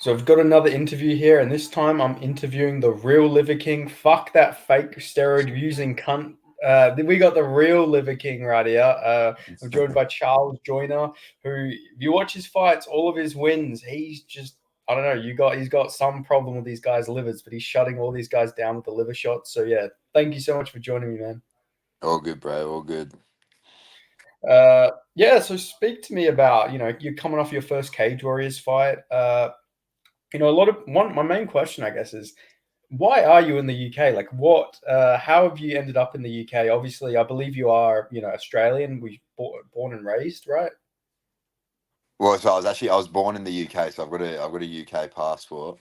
So I've got another interview here, and this time I'm interviewing the real Liver King. Fuck that fake steroid using cunt. We got the real Liver King right here. I'm joined by Charles Joyner, who, if you watch his fights, all of his wins, he's just, I don't know. He's got some problem with these guys' livers, but he's shutting all these guys down with the liver shots. So yeah, thank you so much for joining me, man. All good, bro. All good. Yeah. So speak to me about you're coming off your first Cage Warriors fight. A lot of one. My main question, I guess, is why are you in the UK? Like, how have you ended up in the UK? Obviously, I believe you are, Australian. Born and raised, right? Well, so I was born in the UK, so I've got a UK passport,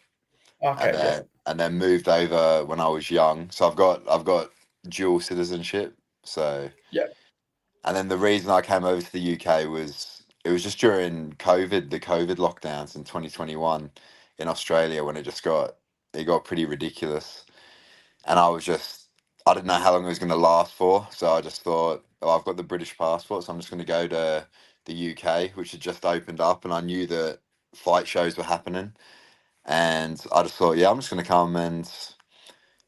and Okay, yeah, then moved over when I was young. So I've got dual citizenship. So yeah, and then the reason I came over to the UK was it was just during COVID, the COVID lockdowns in 2021 in Australia when it got pretty ridiculous, and I didn't know how long it was going to last for, so I just thought, oh, I've got the British passport, so I'm just going to go to the UK, which had just opened up, and I knew that fight shows were happening, and I just thought, yeah, I'm just going to come and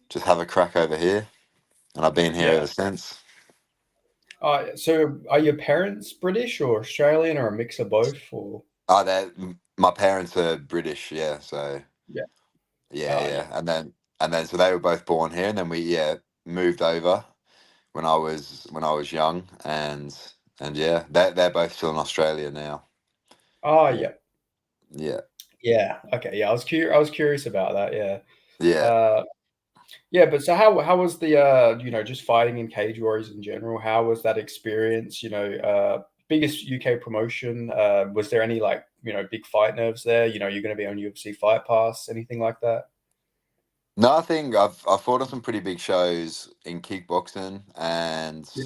just have a crack over here, and I've been here yeah. ever since. So are your parents British or Australian or a mix of both? Or My parents are British, yeah, so yeah, yeah, yeah. yeah, and then so they were both born here, and then we moved over when I was young, and yeah, they're both still in Australia now. Yeah, Yeah, yeah, yeah. Okay, yeah. I was curious about that. Yeah. yeah. Yeah, but so how was the just fighting in Cage Warriors in general? How was that experience? Biggest UK promotion. Was there any like big fight nerves there? You're going to be on UFC Fight Pass, anything like that? No, I think I've fought on some pretty big shows in kickboxing, and Yeah.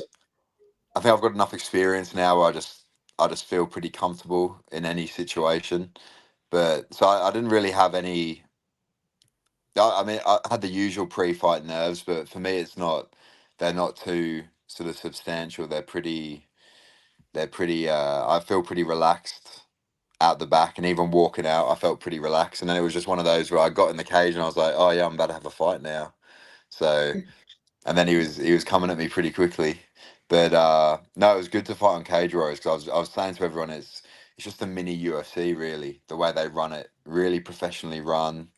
I think I've got enough experience now where I just feel pretty comfortable in any situation. But so I didn't really have any. I mean, I had the usual pre-fight nerves, but for me, it's not. They're not too sort of substantial. They're pretty. They're pretty. I feel pretty relaxed out the back, and even walking out, I felt pretty relaxed. And then it was just one of those where I got in the cage and I was like, "Oh yeah, I'm about to have a fight now." So, and then he was coming at me pretty quickly, but no, it was good to fight on Cage Warriors because I was saying to everyone, it's just a mini UFC really. The way they run it, really professionally run.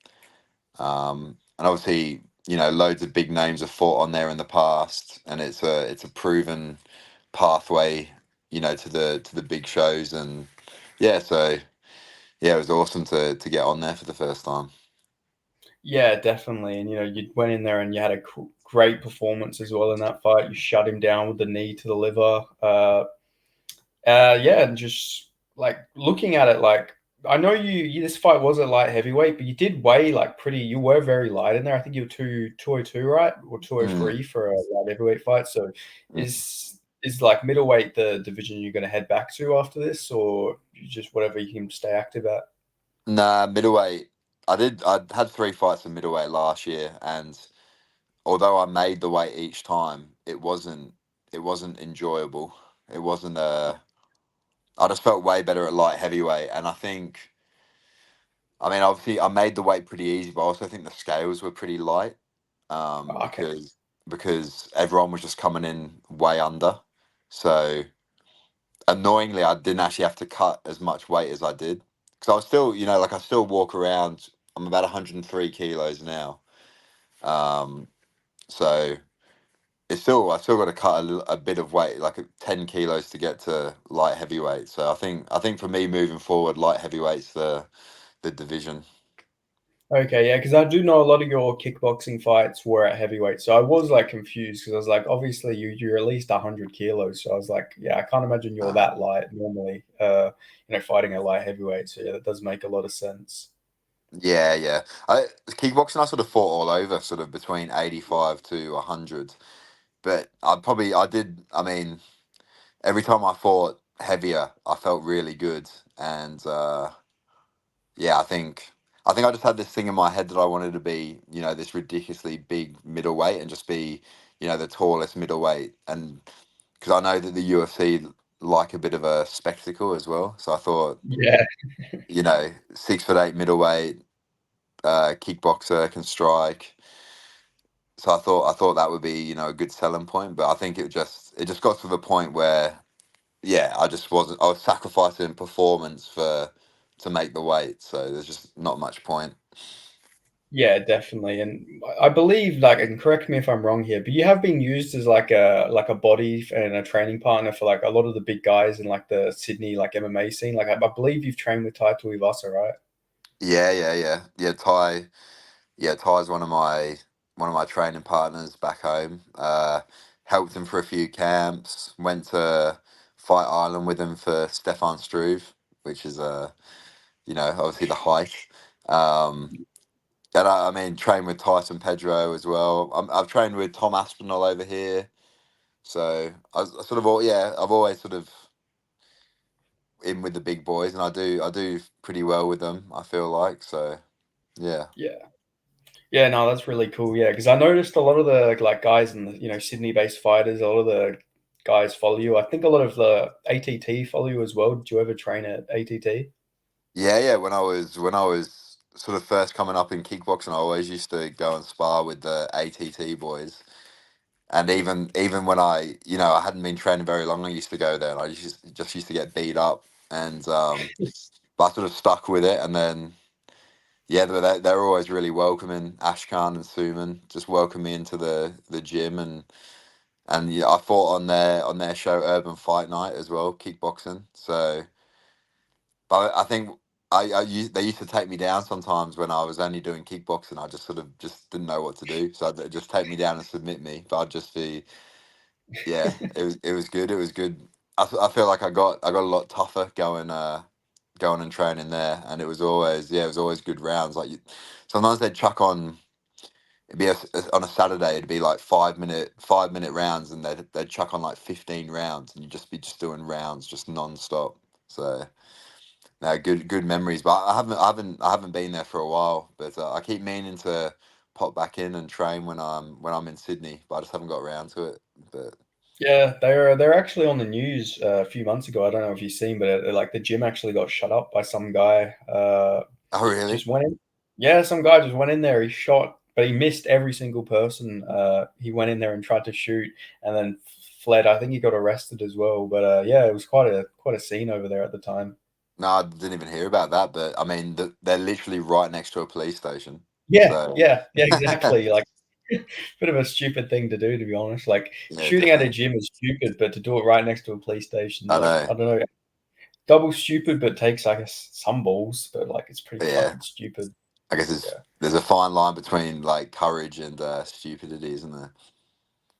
And obviously, loads of big names have fought on there in the past, and it's a proven pathway, to the big shows, and yeah, so yeah, it was awesome to get on there for the first time. Yeah, definitely. And you went in there and you had a great performance as well in that fight. You shut him down with the knee to the liver. Yeah, and just like looking at it, like I know this fight was a light heavyweight, but you did weigh like pretty. You were very light in there. I think you were 202, right, or Mm, 203 for a light heavyweight fight. So mm. is like middleweight the division you're going to head back to after this, or you just whatever you can stay active at? Nah, middleweight. I had three fights in middleweight last year, and although I made the weight each time, it wasn't enjoyable. It wasn't I just felt way better at light heavyweight, and I mean, obviously I made the weight pretty easy, but I also think the scales were pretty light, Okay. because everyone was just coming in way under. So annoyingly, I didn't actually have to cut as much weight as I did because I was still, like I still walk around. I'm about 103 kilos now. Um, so I still got to cut a bit of weight, like 10 kilos to get to light heavyweight. So I think for me moving forward, light heavyweight's the division. Okay, yeah, because I do know a lot of your kickboxing fights were at heavyweight, so I was like confused because I was like, obviously you're at least 100 kilos, so I was like, yeah, I can't imagine you're Uh, that light normally, fighting a light heavyweight. So yeah, that does make a lot of sense. yeah, yeah. Kickboxing, I sort of fought all over, sort of between 85 to 100. But I did. I mean, every time I fought heavier, I felt really good, and yeah, I think I just had this thing in my head that I wanted to be, this ridiculously big middleweight and just be, the tallest middleweight. And because I know that the UFC like a bit of a spectacle as well. So I thought, Yeah, 6'8" middleweight, kickboxer, can strike. So I thought that would be, a good selling point. But I think it just got to the point where, yeah, I just wasn't. I was sacrificing performance to make the weight. So there's just not much point. yeah, definitely. And I believe, like, and correct me if I'm wrong here, but you have been used as like a body and a training partner for like a lot of the big guys in like the Sydney like MMA scene. Like, I believe you've trained with Tai Tuivasa, right? Yeah, yeah, yeah, yeah. Ty, yeah, Ty's one of my training partners back home. Helped him for a few camps. Went to Fight Island with him for Stefan Struve, which is obviously the height. Um, and I mean, trained with Tyson Pedro as well. I've trained with Tom Aspinall over here. So I sort of, yeah, I've always sort of in with the big boys, and I do pretty well with them. I feel like so. Yeah. Yeah. Yeah, no, that's really cool. Yeah, because I noticed a lot of the like guys in the Sydney-based fighters, a lot of the guys follow you. I think a lot of the ATT follow you as well. Did you ever train at ATT? Yeah, yeah. When I was sort of first coming up in kickboxing, I always used to go and spar with the ATT boys. And even when I hadn't been training very long, I used to go there, and I just used to get beat up. And but I sort of stuck with it, and then yeah, they're always really welcoming. Ashkan and Suman just welcome me into the gym, and yeah, I fought on their show Urban Fight Night as well, kickboxing. So. But I think they used to take me down sometimes when I was only doing kickboxing. I just sort of just didn't know what to do, so they'd just take me down and submit me. But I'd just be, yeah, it was good. It was good. I feel like I got a lot tougher going and training there, and it was always good rounds. Like sometimes they'd chuck on. It'd be on a Saturday. It'd be like 5-minute rounds, and they'd chuck on like 15 rounds, and you'd just be just doing rounds just non-stop. So. No, good memories. But I haven't been there for a while. But I keep meaning to pop back in and train when I'm in Sydney, but I just haven't got around to it. But Yeah, they're actually on the news a few months ago. I don't know if you've seen, but like the gym actually got shut up by some guy. oh really? Just went in. Yeah, some guy just went in there. He shot, but he missed every single person. He went in there and tried to shoot, and then fled. I think he got arrested as well. But yeah, it was quite a scene over there at the time. No, I didn't even hear about that. But I mean, they're literally right next to a police station. Yeah, So yeah, exactly. Like, bit of a stupid thing to do, to be honest. Like, yeah, shooting at a definitely. gym is stupid, but to do it right next to a police station, I like, know. I don't know, double stupid, but takes, I guess, some balls, but like, it's pretty But yeah, fucking stupid. I guess Yeah. there's a fine line between like courage and stupidity, isn't there?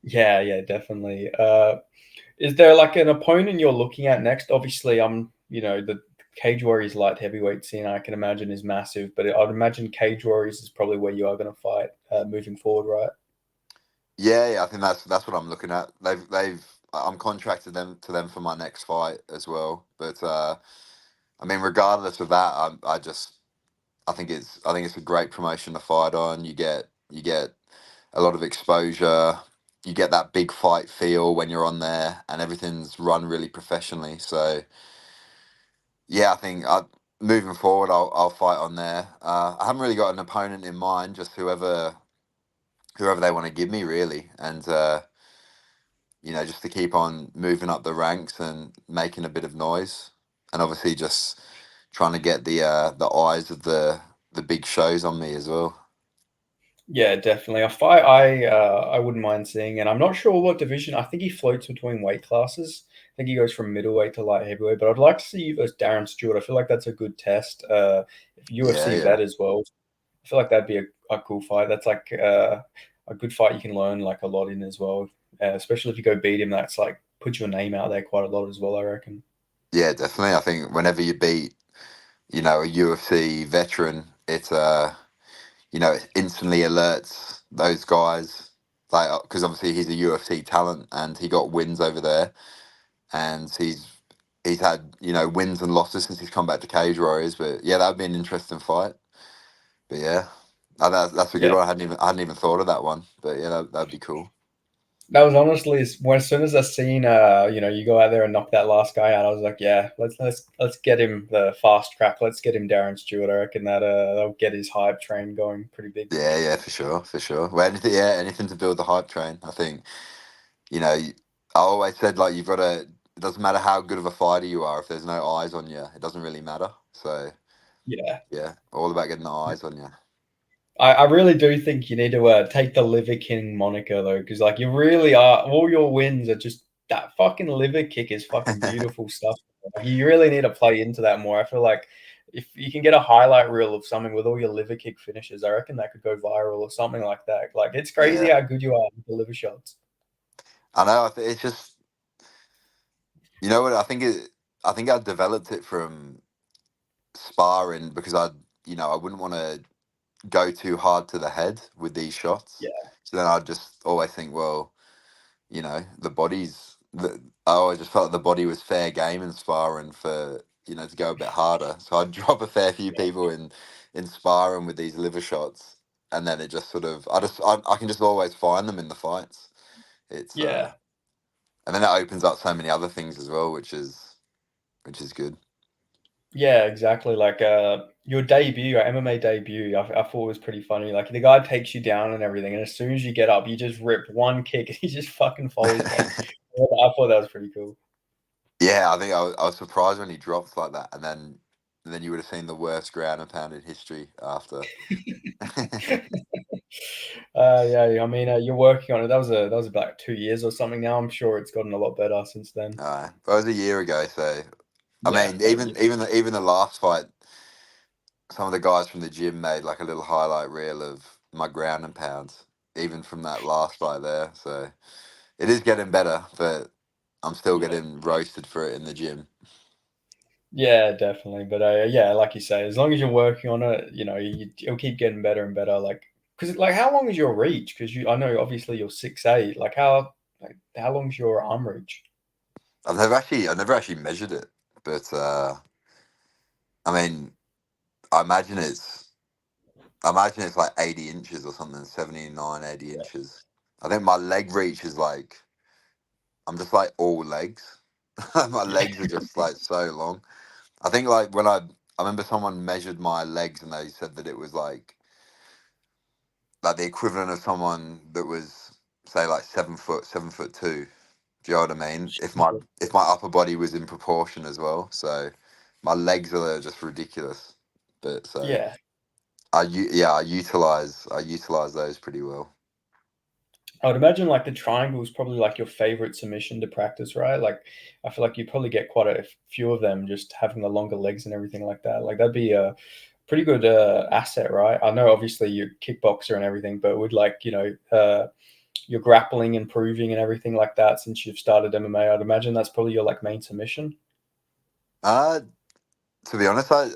Yeah, yeah, definitely. Is there like an opponent you're looking at next? Obviously, the Cage Warriors light heavyweight scene, I can imagine, is massive, but I'd imagine Cage Warriors is probably where you are going to fight moving forward, right? Yeah, yeah, I think that's what I'm looking at. I'm contracted them for my next fight as well. But I mean, regardless of that, I think it's a great promotion to fight on. You get a lot of exposure. You get that big fight feel when you're on there, and everything's run really professionally. So yeah, moving forward, I'll fight on there. I haven't really got an opponent in mind, just whoever they want to give me really, and just to keep on moving up the ranks and making a bit of noise, and obviously just trying to get the eyes of the big shows on me as well. Yeah, definitely. A fight I wouldn't mind seeing, and I'm not sure what division. I think he floats between weight classes. I think he goes from middleweight to light heavyweight. But I'd like to see you versus Darren Stewart. I feel like that's a good test. If Yeah, UFC yeah, vet as well, I feel like that'd be a cool fight. That's like a good fight you can learn like a lot in as well. Especially if you go beat him, that's like put your name out there quite a lot as well. I reckon. yeah, definitely. I think whenever you beat, a UFC veteran, it instantly alerts those guys, like because obviously he's a UFC talent and he got wins over there, and he's had wins and losses since he's come back to Cage Warriors. But yeah, that'd be an interesting fight. But yeah, that's a good Yeah. one. I hadn't even thought of that one. But yeah, that'd be cool. That was honestly when as soon as I seen you go out there and knock that last guy out, I was like, yeah, let's get him the fast track. Let's get him Darren Stewart. I reckon that'll get his hype train going pretty big. Yeah, yeah, for sure, for sure. Well, anything, yeah, anything to build the hype train. I think I always said like you've got to. It doesn't matter how good of a fighter you are if there's no eyes on you. It doesn't really matter. So Yeah. yeah, all about getting the eyes on you. I really do think you need to take the Liver King moniker though, because like you really are. All your wins are just that fucking liver kick is fucking beautiful stuff. Like, you really need to play into that more. I feel like if you can get a highlight reel of something with all your liver kick finishes, I reckon that could go viral or something like that. Like it's crazy Yeah, how good you are with the liver shots. I know. It's just what I think it. I think I developed it from sparring because I wouldn't want to go too hard to the head with these shots. Yeah, So then I'd just always think, well, the body's. I always just felt like the body was fair game in sparring for to go a bit harder. So I'd drop a fair few people in sparring with these liver shots, and then it just sort of I can just always find them in the fights. It's yeah. and then it opens up so many other things as well, which is good. Yeah, exactly. Like your debut, your MMA debut, I thought was pretty funny. Like the guy takes you down and everything, and as soon as you get up, you just rip one kick and he just fucking follows one. I thought that was pretty cool. Yeah, I think I was surprised when he dropped like that, and then you would have seen the worst ground and pound in history after. Yeah, I mean, you're working on it. That was about 2 years or something now. I'm sure it's gotten a lot better since then. It was a year ago, so I Yeah, mean, about a year. even the last fight, some of the guys from the gym made like a little highlight reel of my ground and pounds, even from that last fight there. So it is getting better, but I'm still Yeah. getting roasted for it in the gym. Yeah, definitely. But yeah, like you say, as long as you're working on it, it'll keep getting better and better. Like, because like, how long is your reach? Because I know obviously you're 6'8". How long's your arm reach? I've never actually measured it, but I mean, I imagine it's I imagine it's like 80 inches or something, 79, 80 inches. I think my leg reach is like, I'm just like all legs. My Yeah, legs are just like so long. I think like I remember someone measured my legs and they said that it was like the equivalent of someone that was say like 7 foot, 7 foot two. Do you know what I mean? If my upper body was in proportion as well. So my legs are just ridiculous. But so yeah. I utilize those pretty well. I would imagine like the triangle is probably like your favorite submission to practice, right? Like, I feel like you probably get quite a few of them just having the longer legs and everything like that. Like, that'd be a pretty good asset, right? I know obviously you're kickboxer and everything, but would like your grappling improving and everything like that since you've started MMA? I'd imagine that's probably your like main submission. Uh, to be honest, I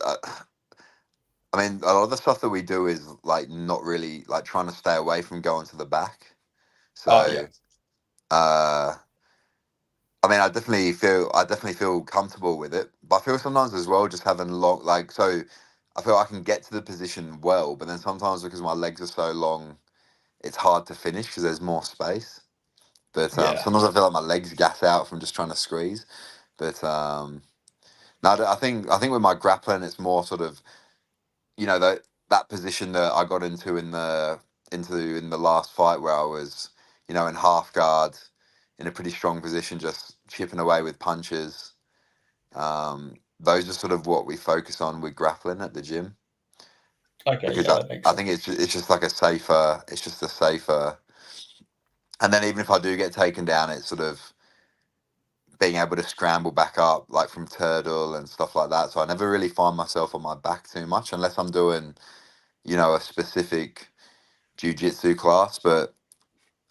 mean, a lot of the stuff that we do is like not really like trying to stay away from going to the back. Oh yeah, So, uh, I mean, I definitely feel comfortable with it, but I feel sometimes as well just having long so. I feel I can get to the position well, but then sometimes because my legs are so long, it's hard to finish because there's more space. But yeah, sometimes I feel like my legs gas out from just trying to squeeze. But no, I think with my grappling, it's more sort of that position that I got into in the last fight where I was in half guard in a pretty strong position, just chipping away with punches. Those are sort of what we focus on with grappling at the gym okay, because yeah, I, that makes I sense. think it's just like a safer. And then even if I do get taken down, it's sort of being able to scramble back up like from turtle and stuff like that. So I never really find myself on my back too much unless I'm doing a specific jiu-jitsu class, but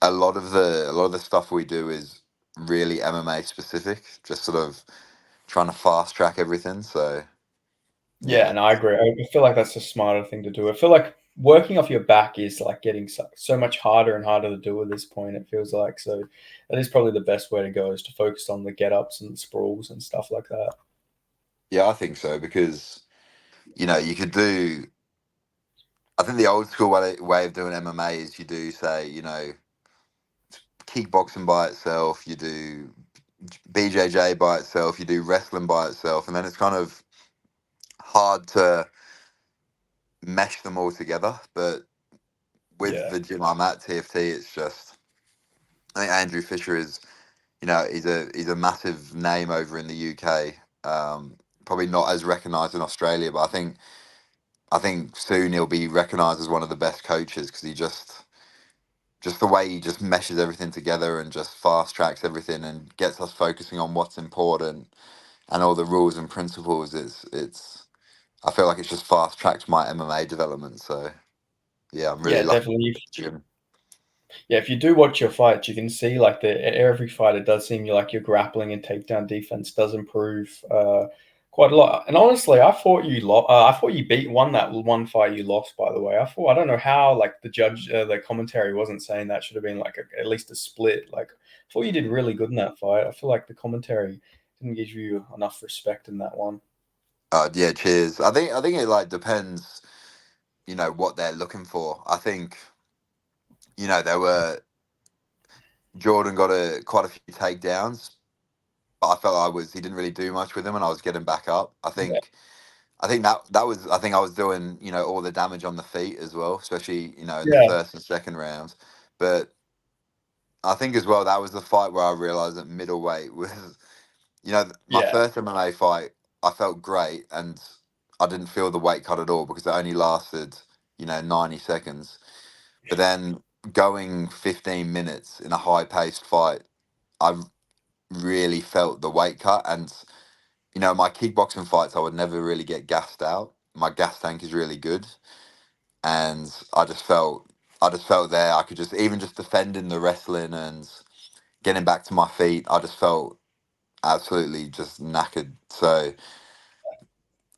a lot of the stuff we do is really MMA specific, just sort of trying to fast track everything. So Yeah, yeah, and I agree. I feel like that's a smarter thing to do. I feel like working off your back is like getting so much harder and harder to do at this point. It feels like so. That is probably the best way to go is to focus on the get ups and the sprawls and stuff like that. yeah, I think so because you could do. I think the old school way of doing MMA is you do say kickboxing by itself, you do BJJ by itself, you do wrestling by itself, and then it's kind of hard to mesh them all together. But with Yeah, the gym I'm at, TFT, it's just I think Andrew Fisher is, he's a massive name over in the UK. Probably not as recognised in Australia, but I think soon he'll be recognised as one of the best coaches because he just the way he just meshes everything together and just fast tracks everything and gets us focusing on what's important and all the rules and principles. It's I feel like it's just fast tracked my MMA development. So yeah, I'm really yeah, lucky. definitely. Jim. Yeah, if you do watch your fights, you can see like every fight it does seem like your grappling and takedown defense does improve quite a lot. And honestly, I thought you won that one fight you lost. By the way, I don't know how like the commentary wasn't saying that should have been like at least a split. Like I thought you did really good in that fight. I feel like the commentary didn't give you enough respect in that one. Yeah, cheers. I think it like depends, what they're looking for. I think there were Jordan got quite a few takedowns, but I felt he didn't really do much with him, and I was getting back up. Yeah, I think that was I think I was doing all the damage on the feet as well, especially in the yeah, first and second rounds. But I think as well that was the fight where I realized that middleweight was my yeah, first MMA fight. I felt great, and I didn't feel the weight cut at all because it only lasted 90 seconds. But then going 15 minutes in a high paced fight, I really felt the weight cut. And my kickboxing fights, I would never really get gassed out. My gas tank is really good, and I just felt there. I could just even just defending the wrestling and getting back to my feet. I just felt absolutely just knackered. So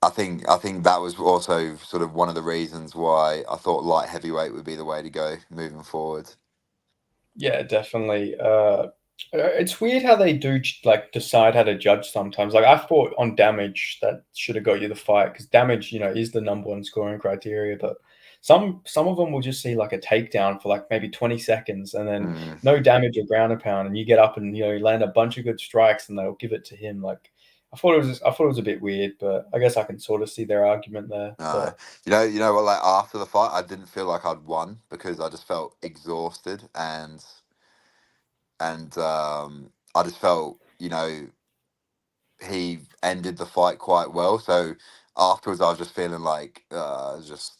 I think that was also sort of one of the reasons why I thought light heavyweight would be the way to go moving forward. yeah, definitely. It's weird how they do like decide how to judge sometimes. Like I thought on damage that should have got you the fight because damage, is the number one scoring criteria. But some of them will just see like a takedown for like maybe 20 seconds and then Mm, no damage or ground and pound, and you get up and you land a bunch of good strikes and they'll give it to him. Like I thought it was a bit weird, but I guess I can sort of see their argument there. no, But you know what? Like after the fight, I didn't feel like I'd won because I just felt exhausted and I just felt he ended the fight quite well. So afterwards, I was just feeling like just.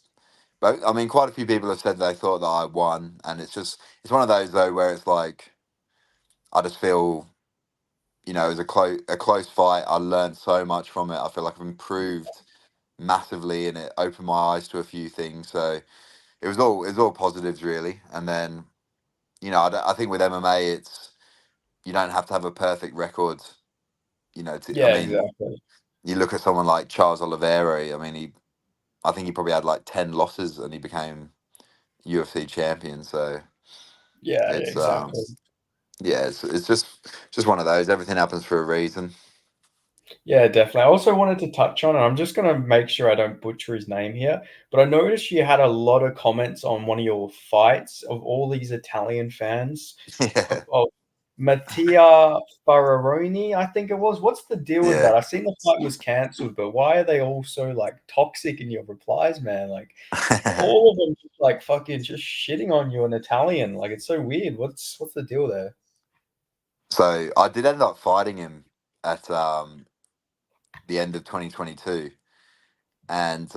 But I mean, quite a few people have said they thought that I won, and it's one of those though where it's like I just feel it was a close fight. I learned so much from it. I feel like I've improved massively, and it opened my eyes to a few things. So it was all positives really. And then I think with MMA, you don't have to have a perfect record. I yeah, mean, exactly. you look at someone like Charles Oliveira. I mean, I think he probably had like 10 losses, and he became UFC champion. So Yeah, yeah, it's exactly. yeah, it's just one of those. Everything happens for a reason. Yeah, definitely. I also wanted to touch on, and I'm just going to make sure I don't butcher his name here, but I noticed you had a lot of comments on one of your fights of all these Italian fans Yeah, of Mattia Fararoni, I think it was. What's the deal with yeah. that? I seen the fight was cancelled, but why are they all so like toxic in your replies, man? Like all of them just like fucking just shitting on you in Italian. Like it's so weird. What's the deal there? So I did end up fighting him at the end of 2022, and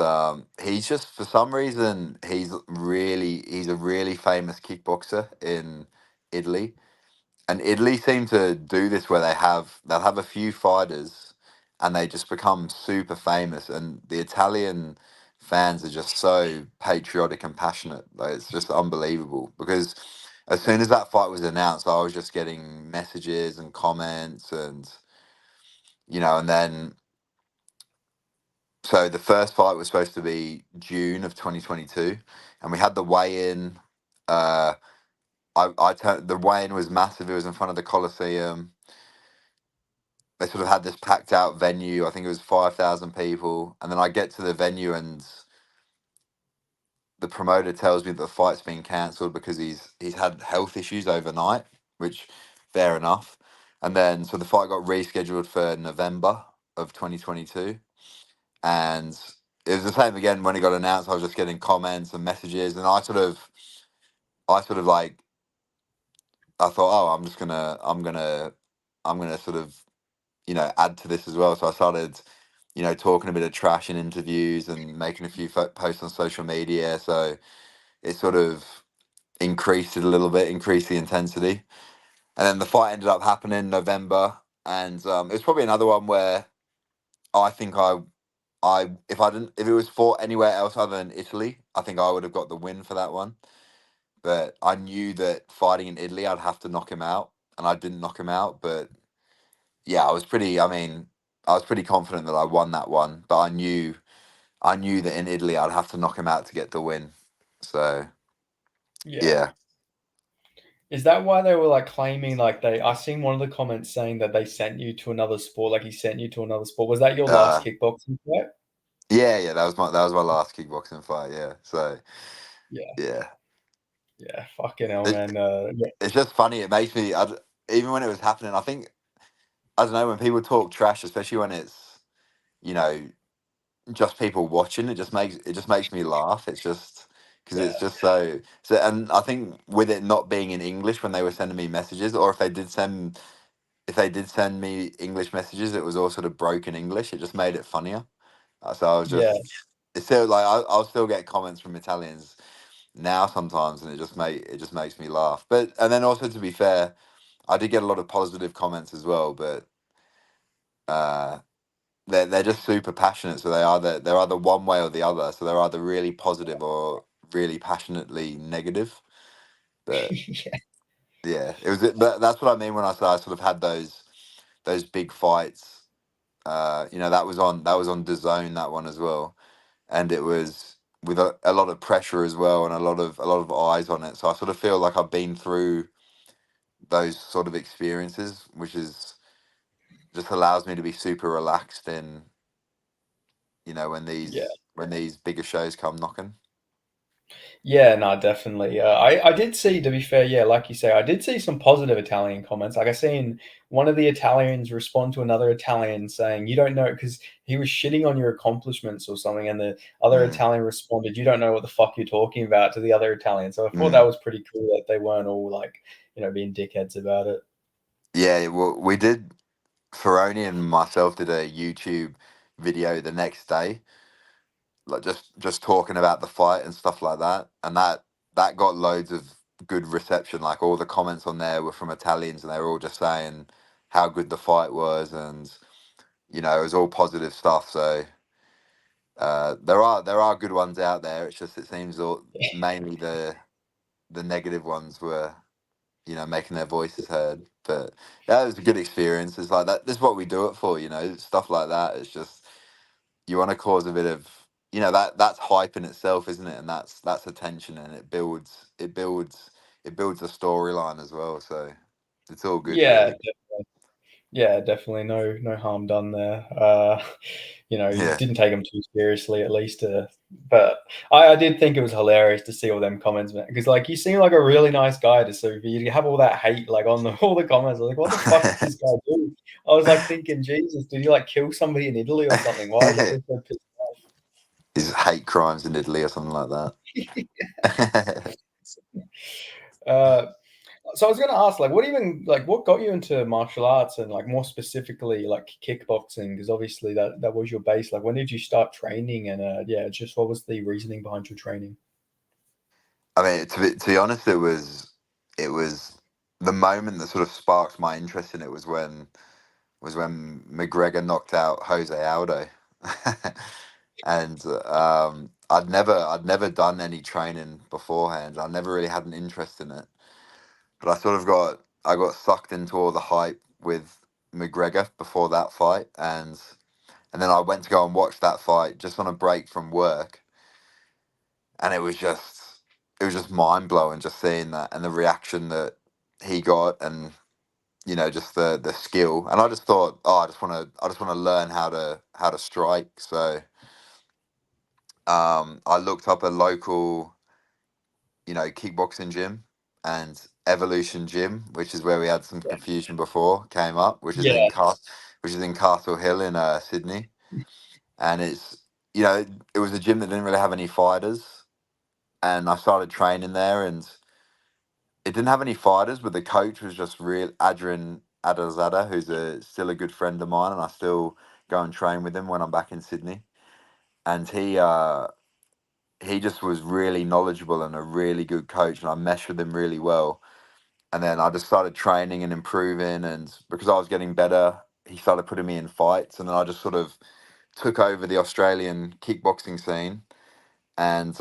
he's just for some reason he's a really famous kickboxer in Italy. And Italy seem to do this where they'll have a few fighters and they just become super famous, and the Italian fans are just so patriotic and passionate. Like it's just unbelievable because as soon as that fight was announced, I was just getting messages and comments and then so the first fight was supposed to be June of 2022, and we had the weigh-in. uh I turned the weigh-in was massive. It was in front of the Colosseum. They sort of had this packed out venue. I think it was 5,000 people. And then I get to the venue and the promoter tells me that the fight's been cancelled because he's had health issues overnight. which fair enough. And then so the fight got rescheduled for November of 2022, and it was the same again when it got announced. I was just getting comments and messages, and I sort of like, I thought, oh, I'm gonna sort of, add to this as well. So I started, talking a bit of trash in interviews and making a few posts on social media. So it sort of increased it a little bit, increased the intensity, and then the fight ended up happening in November, and it's probably another one where I think if it was fought anywhere else other than Italy, I think I would have got the win for that one. But I knew that fighting in Italy, I'd have to knock him out, and I didn't knock him out. But yeah, I was pretty. I mean, I was pretty confident that I won that one, but I knew that in Italy I'd have to knock him out to get the win. So Yeah. yeah, Is that why they were like claiming like I seen one of the comments saying that they sent you to another sport, like he sent you to another sport. Was that your last uh, kickboxing fight? yeah. That was my last kickboxing fight. Yeah. So Yeah. yeah, Yeah. Fucking hell, it, man. Yeah. it's just funny. It makes me. Even when it was happening, I think I don't know when people talk trash, especially when it's you know just people watching. It just makes me laugh. It's just because it's Yeah. just so. And I think with it not being in English when they were sending me messages, or if they did send me English messages, it was all sort of broken English. It just made it funnier. So I was Yeah. just. It's still like I'll still get comments from Italians now sometimes, and it just makes me laugh. But and then also to be fair, I did get a lot of positive comments as well, but uh, they're just super passionate. So they're either one way or the other. So they're either really positive or really passionately negative. But Yeah. yeah, but that's what I mean when I say I sort of had those big fights. That was on DAZN, that one as well, and it was with a lot of pressure as well, and a lot of eyes on it. So I sort of feel like I've been through those sort of experiences, which is just allows me to be super relaxed in when Yeah. these bigger shows come knocking. Yeah, no, definitely. I did see, to be fair, yeah, like you say, I did see some positive Italian comments. Like I seen one of the Italians respond to another Italian saying, "You don't know," because he was shitting on your accomplishments or something, and the other Mm, Italian responded, "You don't know what the fuck you're talking about," to the other Italian. So I thought that mm. was pretty cool that they weren't all like, being dickheads about it. Yeah, well, we did. Ferroni and myself did a YouTube video the next day, like just talking about the fight and stuff like that, and that got loads of good reception. Like all the comments on there were from Italians, and they were all just saying how good the fight was, and it was all positive stuff. So there are good ones out there. It's just it seems mainly the negative ones were making their voices heard. But yeah, it was a good experience. It's like that. This is what we do it for. Stuff like that. It's just you want to cause a bit of that's hype in itself, isn't it? And that's attention, and it builds a storyline as well. So it's all good, Yeah, really. yeah, definitely no harm done there. You Yeah. didn't take them too seriously, at least. But I did think it was hilarious to see all them comments, man, because like you seem like a really nice guy to see. You have all that hate like on all the comments. I was like, what the fuck did this guy do? I was like thinking, Jesus, did he like kill somebody in Italy or something? Why is everyone so pissed His hate crimes in Italy or something like that. off? So I was going to ask, like, what got you into martial arts and like more specifically like kickboxing? Because obviously that was your base. Like, when did you start training? And yeah, just what was the reasoning behind your training? I mean, to be honest, it was the moment that sort of sparked my interest in it was when McGregor knocked out Jose Aldo, and I'd never done any training beforehand. I never really had an interest in it, but I got sucked into all the hype with McGregor before that fight, and then I went to go and watch that fight just on a break from work, and it was just mind blowing just seeing that and the reaction that he got, and just the skill. And I just thought, oh, I just want to learn how to strike. So I looked up a local kickboxing gym, and Evolution Gym, which is where we had some confusion before, came up, Yeah, which is in Castle Hill in Sydney, and it was a gym that didn't really have any fighters, and I started training there, and it didn't have any fighters, but the coach was just real Adrian Adazada, who's still a good friend of mine, and I still go and train with him when I'm back in Sydney, and he just was really knowledgeable and a really good coach, and I meshed with him really well. And then I just started training and improving, and because I was getting better, he started putting me in fights, and then I just sort of took over the Australian kickboxing scene, and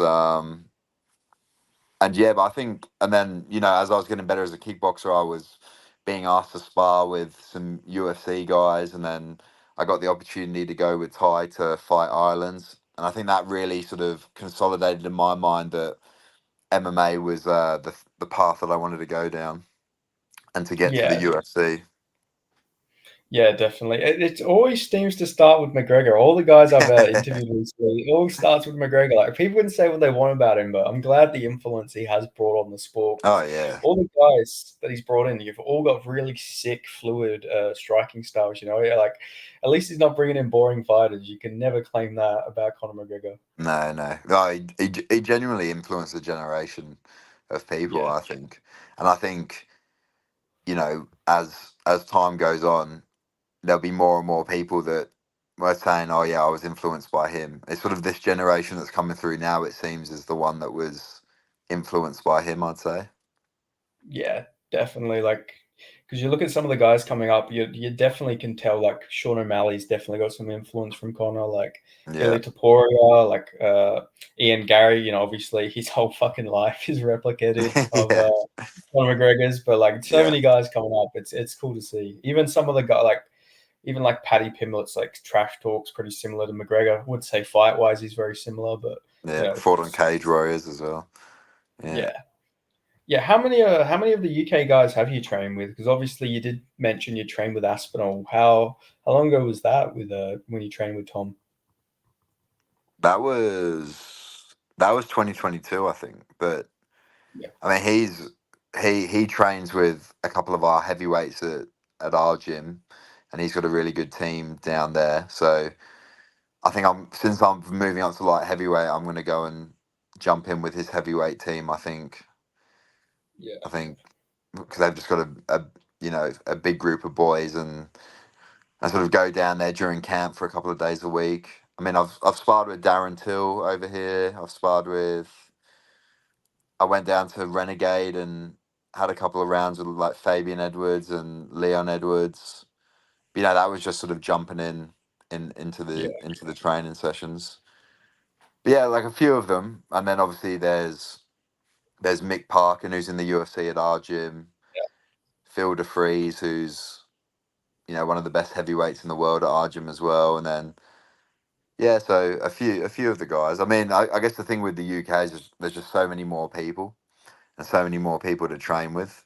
yeah, but I think, and then as I was getting better as a kickboxer, I was being asked to spar with some UFC guys, and then I got the opportunity to go with Ty to fight Ireland, and I think that really sort of consolidated in my mind that MMA was the path that I wanted to go down, and to get to the yeah. UFC. Yeah, definitely. It always seems to start with McGregor. All the guys I've interviewed recently, it always starts with McGregor. Like people can say what they want about him, but I'm glad the influence he has brought on the sport Oh because yeah, all the guys that he's brought in, you've all got really sick, fluid striking styles. Yeah, like at least he's not bringing in boring fighters. You can never claim that about Conor McGregor. no, he genuinely influenced a generation of people, Yeah, I think, and I think as time goes on, there'll be more and more people that were saying, "Oh yeah, I was influenced by him." It's sort of this generation that's coming through now. It seems is the one that was influenced by him. I'd say. yeah, definitely. Like because you look at some of the guys coming up, you definitely can tell like Sean O'Malley's definitely got some influence from Connor, like Yeah, Ilya Taporia, like Ian Gary. Obviously his whole fucking life is replicated of yeah, Conor McGregor's, but like so yeah, many guys coming up, it's cool to see. Even some of the guys like even like Paddy Pimblett's like trash talks pretty similar to McGregor. I would say fight wise he's very similar, but yeah. Fought on Cage Warriors as well. Yeah. yeah. Yeah, how many of the UK guys have you trained with? Because obviously you did mention you trained with Aspinall. How long ago was that with when you trained with Tom? That was 2022, I think. But Yeah, I mean, he trains with a couple of our heavyweights at our gym, and he's got a really good team down there. So I think since I'm moving up to light heavyweight, I'm going to go and jump in with his heavyweight team. I yeah, think because they've just got a big group of boys, and I sort of go down there during camp for a couple of days a week. I mean, I've sparred with Darren Till over here. I've sparred with. I went down to Renegade and had a couple of rounds with like Fabian Edwards and Leon Edwards. But, that was just sort of jumping into yeah, the training sessions. But yeah, like a few of them, and then obviously there's Mick Parkin who's in the UFC at our gym. Phil DeFries who's one of the best heavyweights in the world at our gym as well, and then yeah, so a few of the guys. I mean, I guess the thing with the UK is there's just so many more people and so many more people to train with.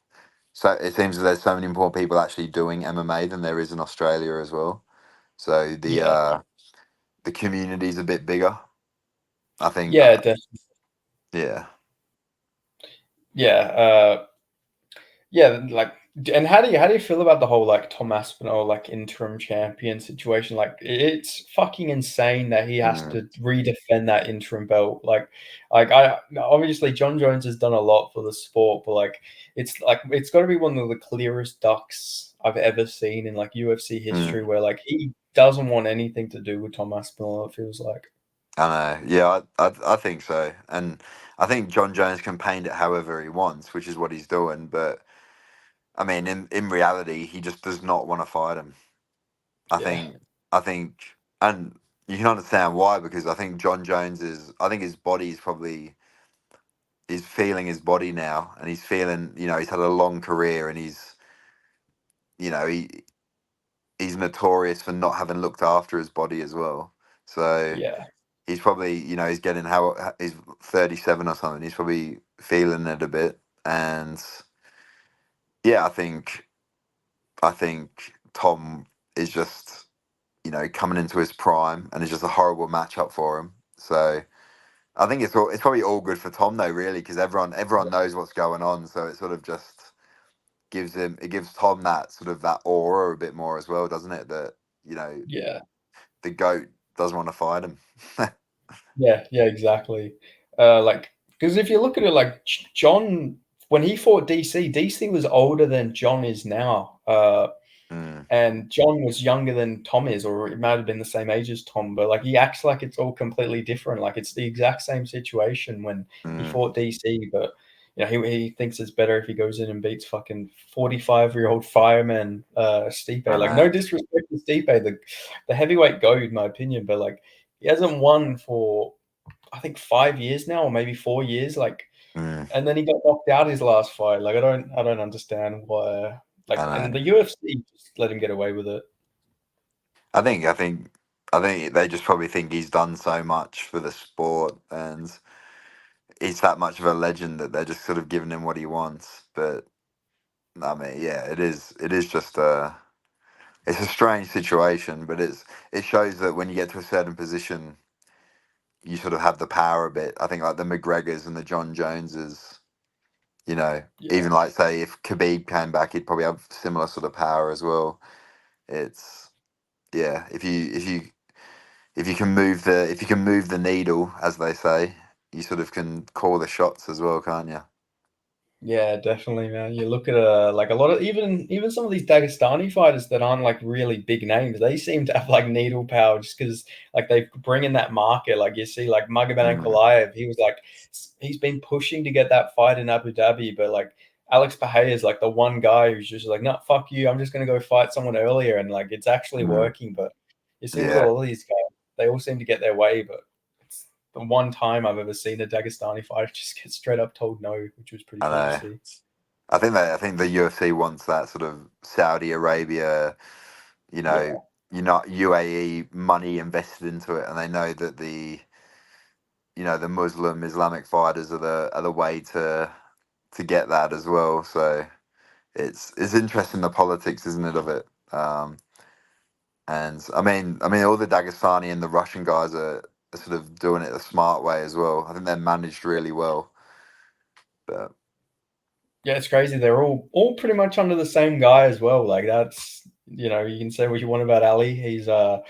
So it seems that there's so many more people actually doing MMA than there is in Australia as well. So yeah, the community's a bit bigger. I think. yeah, definitely. Yeah. Yeah, yeah, like, and how do you feel about the whole like Tom Aspinall like interim champion situation? Like, it's fucking insane that he has Mm, to redefend that interim belt. Like I obviously John Jones has done a lot for the sport, but like it's got to be one of the clearest ducks I've ever seen in like UFC history, mm. where like he doesn't want anything to do with Tom Aspinall. It feels like, I know. Yeah, I think so, and I think John Jones can paint it however he wants, which is what he's doing. But I mean, in reality, he just does not want to fight him. I yeah, think I think, and you can understand why, because I think John Jones I think his body is probably he's feeling his body now, and he's feeling he's had a long career, and you know he he's notorious for not having looked after his body as well. So yeah, he's probably he's getting he's 37 or something. He's probably feeling it a bit, and yeah, I think Tom is just coming into his prime, and it's just a horrible matchup for him. So I think it's probably all good for Tom though, really, because everyone knows what's going on, so it sort of just gives Tom that sort of that aura a bit more as well, doesn't it? That you know Yeah, the goat doesn't want to fight him. yeah, exactly. Like, because if you look at it, like John, when he fought DC, DC was older than John is now. Mm, And John was younger than Tom is, or it might have been the same age as Tom, but like he acts like it's all completely different. Like it's the exact same situation when he mm, fought DC, but he thinks it's better if he goes in and beats fucking 45-year-old fireman Stipe. I Like no know. disrespect to Stipe, the heavyweight goat in my opinion, but like he hasn't won for I think 5 years now, or maybe 4 years. Like Mm, and then he got knocked out his last fight. Like I don't understand why. I Like and know. the UFC just let him get away with it. I think I think I think they just probably think he's done so much for the sport and he's that much of a legend that they're just sort of giving him what he wants. But I mean, yeah, it is just it's a strange situation, but it shows that when you get to a certain position, you sort of have the power a bit. I think like the McGregors and the John Joneses, Yeah, even like say if Khabib came back, he'd probably have similar sort of power as well. It's yeah, if you can move the needle, as they say, you sort of can call the shots as well, can't you? yeah, definitely, man. You look at like a lot of even some of these Dagestani fighters that aren't like really big names, they seem to have like needle power just because like they bring in that market. Like you see, like Magomed Mm, Ankalaev, he was like he's been pushing to get that fight in Abu Dhabi, but like Alex Pereira is like the one guy who's just like, no, fuck you, I'm just gonna go fight someone earlier, and like it's actually mm, working. But you see with yeah, all of these guys, they all seem to get their way, but it's the one time I've ever seen a Dagestani fighter just get straight up told no, which was pretty I cool to know. see. I think the UFC wants that sort of Saudi Arabia, you know, Yeah, UAE money invested into it, and they know that the Muslim Islamic fighters are the way to get that as well. So it's interesting the politics, isn't it, of it? And I mean, all the Dagestani and the Russian guys are sort of doing it the smart way as well. I think they're managed really well. But yeah, it's crazy. They're all pretty much under the same guy as well. Like that's you can say what you want about Ali. He's a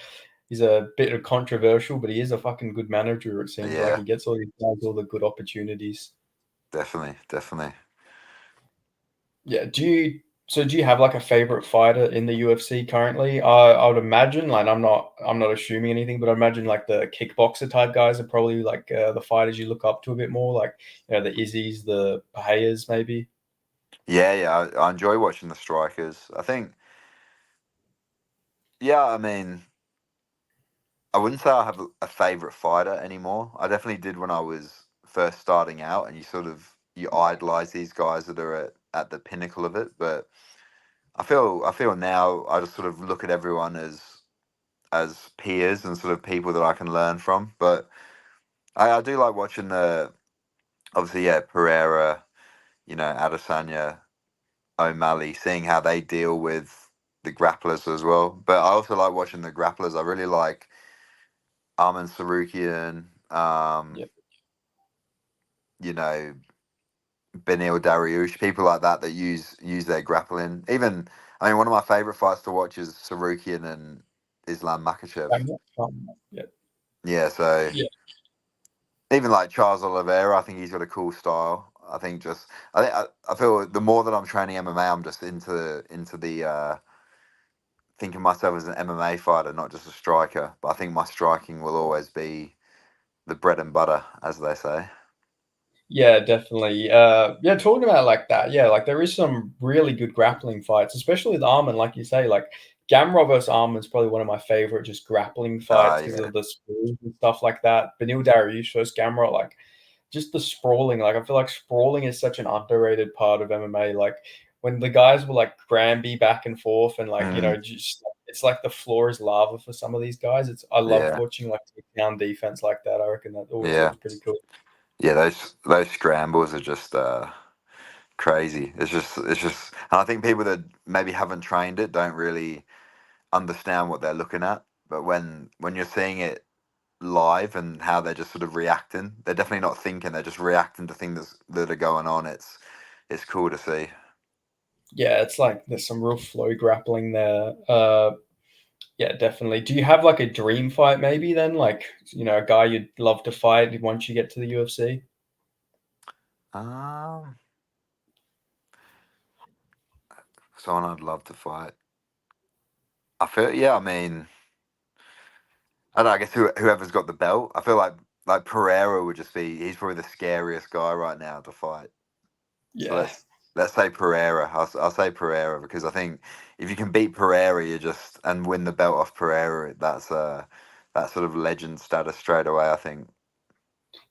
bit of controversial, but he is a fucking good manager. It seems like yeah, he gets all these guys all the good opportunities. definitely, definitely. Yeah. Do you have like a favorite fighter in the UFC currently? I would imagine, like I'm not assuming anything, but I imagine like the kickboxer type guys are probably like the fighters you look up to a bit more, like the Izzies, the Pahayas, maybe. Yeah, yeah. I enjoy watching the strikers. I think, yeah. I mean, I wouldn't say I have a favorite fighter anymore. I definitely did when I was first starting out, and you idolize these guys that are at the pinnacle of it. But I feel now I just sort of look at everyone as peers and sort of people that I can learn from. But I do like watching the obviously yeah Pereira, Adesanya, O'Malley, seeing how they deal with the grapplers as well. But I also like watching the grapplers. I really like Arman Sarukian, Yeah. you know, Benil Dariush, people like that that use their grappling. Even I mean, one of my favorite fights to watch is Sarukian and Islam Makachev. Yeah. Yeah, so Yeah. even like Charles Oliveira, I think he's got a cool style. I feel the more that I'm training MMA, I'm just into the thinking myself as an MMA fighter, not just a striker. But I think my striking will always be the bread and butter, as they say. Yeah, definitely. Yeah, talking about like that, yeah, like there is some really good grappling fights, especially with Armin, like you say, like Gamrot versus Armin is probably one of my favorite just grappling fights because Yeah, of the sprawls and stuff like that. Benil Dariush versus Gamrot, like just the sprawling. Like I feel like sprawling is such an underrated part of MMA. Like when the guys will like Granby back and forth and like mm, just it's like the floor is lava for some of these guys. It's I love yeah, watching like takedown defense like that. I reckon that always yeah, looks pretty cool. yeah. Those scrambles are just crazy. It's just, and I think people that maybe haven't trained it don't really understand what they're looking at. But when you're seeing it live and how they're just sort of reacting. They're definitely not thinking; they're just reacting to things that are going on. It's cool to see. Yeah, it's like there's some real flow grappling there. Yeah, definitely. Do you have like a dream fight maybe then? Like, a guy you'd love to fight once you get to the UFC? Um, Someone I'd love to fight. I feel, yeah. I mean, I don't know. I guess whoever's got the belt. I feel like Pereira would just be. He's probably the scariest guy right now to fight. So Yeah. let's say Pereira. I'll say Pereira because I think if you can beat Pereira, you just and win the belt off Pereira. That sort of legend status straight away. I think.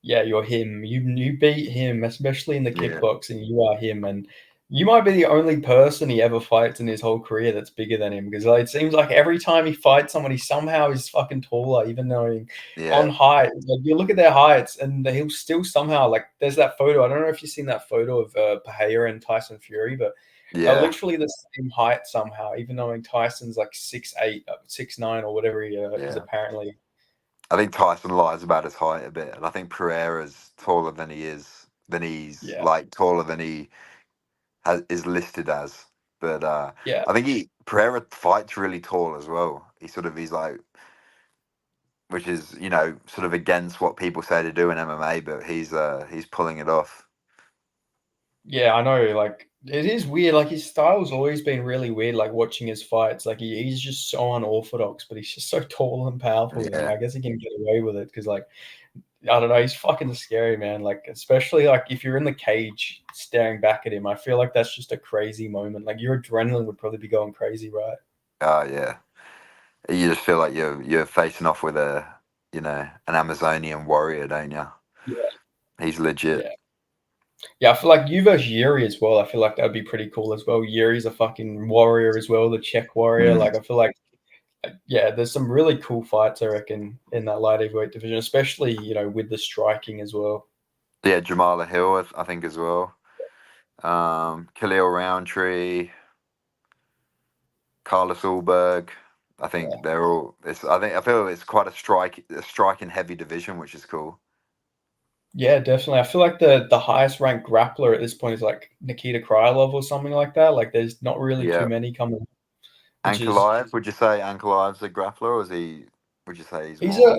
Yeah, you're him. You beat him, especially in the Yeah. kickboxing. You are him, and you might be the only person he ever fights in his whole career that's bigger than him. Because like, it seems like every time he fights someone, he somehow is fucking taller, even though on Yeah. height. Like you look at their heights, and he'll still somehow like. There's that photo. I don't know if you've seen that photo of Pereira and Tyson Fury, but they're Yeah. literally the same height somehow. Even though Tyson's like 6'8", 6'9", or whatever he is Yeah. apparently. I think Tyson lies about his height a bit, and I think Pereira's taller than he is. Than he's Yeah, like taller than he is listed as. But yeah. I think he Pereira fights really tall as well. He's like, which is sort of against what people say to do in MMA, but he's pulling it off. Yeah, I know. Like, it is weird. Like, his style's always been really weird. Like, watching his fights, like he's just so unorthodox, but he's just so tall and powerful. Yeah. I guess he can get away with it because, like, I don't know. He's fucking scary, man. Like, especially like if you're in the cage staring back at him, I feel like that's just a crazy moment. Like, your adrenaline would probably be going crazy, right? Oh yeah. You just feel like you're facing off with an Amazonian warrior, don't you? Yeah, He's legit. yeah, yeah. I feel like you versus Yuri as well. I feel like that'd be pretty cool as well. Yuri's a fucking warrior as well, the Czech warrior. Mm. Like, I feel like yeah, there's some really cool fights, I reckon, in that light heavyweight division, especially, with the striking as well. Yeah, Jamala Hill, I think as well. Khalil Roundtree, Carlos Ulberg. I think Yeah. they're all. I feel it's quite a striking heavy division, which is cool. Yeah, definitely. I feel like the highest ranked grappler at this point is like Nikita Krylov or something like that. Like there's not really too Yeah, many coming, which is Ankalaev. Would you say Ankalaev's a grappler, or is he? Would you say he's he's more?